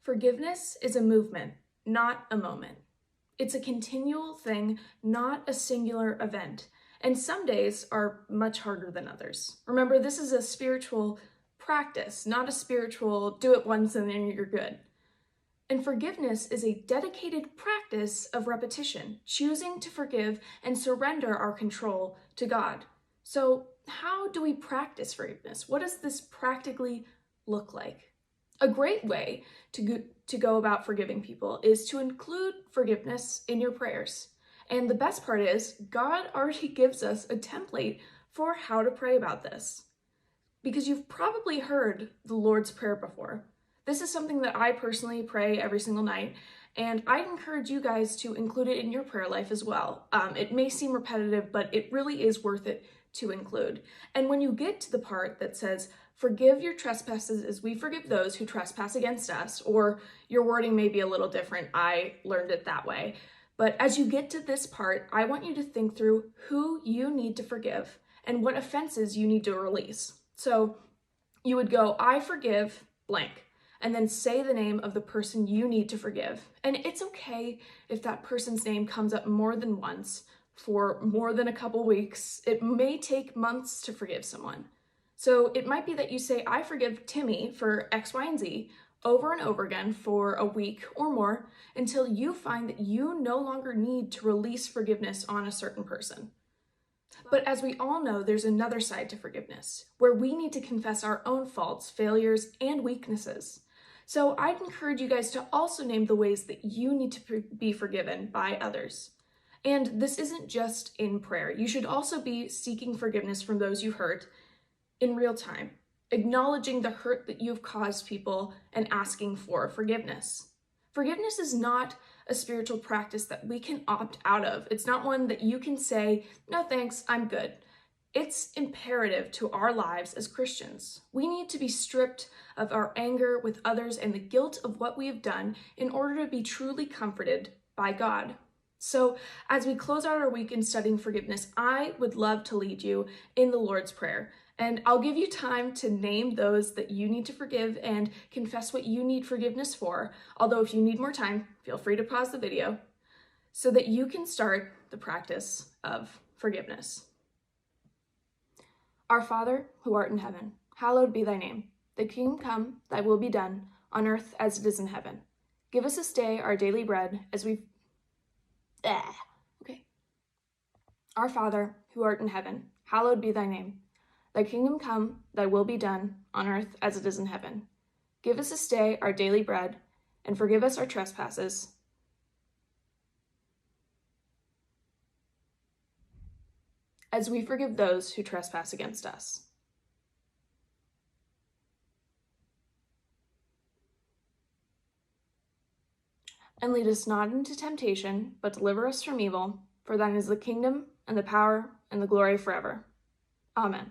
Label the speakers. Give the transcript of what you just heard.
Speaker 1: Forgiveness is a movement, not a moment. It's a continual thing, not a singular event. And some days are much harder than others. Remember, this is a spiritual practice, not a spiritual do it once and then you're good. And forgiveness is a dedicated practice of repetition, choosing to forgive and surrender our control to God. So how do we practice forgiveness? What does this practically look like? A great way to go about forgiving people is to include forgiveness in your prayers. And the best part is, God already gives us a template for how to pray about this. Because you've probably heard the Lord's Prayer before. This is something that I personally pray every single night, and I'd encourage you guys to include it in your prayer life as well. It may seem repetitive, but it really is worth it to include. And when you get to the part that says, forgive your trespasses as we forgive those who trespass against us, or your wording may be a little different, I learned it that way. But as you get to this part, I want you to think through who you need to forgive and what offenses you need to release. So you would go, I forgive blank, and then say the name of the person you need to forgive. And it's okay if that person's name comes up more than once for more than a couple weeks. It may take months to forgive someone. So it might be that you say, I forgive Timmy for X, Y, and Z over and over again for a week or more until you find that you no longer need to release forgiveness on a certain person. But as we all know, there's another side to forgiveness, where we need to confess our own faults, failures, and weaknesses. So I'd encourage you guys to also name the ways that you need to be forgiven by others. And this isn't just in prayer. You should also be seeking forgiveness from those you hurt in real time, acknowledging the hurt that you've caused people and asking for forgiveness. Forgiveness is not a spiritual practice that we can opt out of. It's not one that you can say, no thanks, I'm good. It's imperative to our lives as Christians. We need to be stripped of our anger with others and the guilt of what we have done in order to be truly comforted by God. So as we close out our week in studying forgiveness, I would love to lead you in the Lord's Prayer. And I'll give you time to name those that you need to forgive and confess what you need forgiveness for. Although if you need more time, feel free to pause the video so that you can start the practice of forgiveness. Our Father, who art in heaven, hallowed be thy name. Thy kingdom come, thy will be done, on earth as it is in heaven. Give us this day our daily bread as we... Our Father, who art in heaven, hallowed be thy name. Thy kingdom come, thy will be done, on earth as it is in heaven. Give us this day our daily bread, and forgive us our trespasses, as we forgive those who trespass against us. And lead us not into temptation, but deliver us from evil, for thine is the kingdom, and the power, and the glory forever. Amen.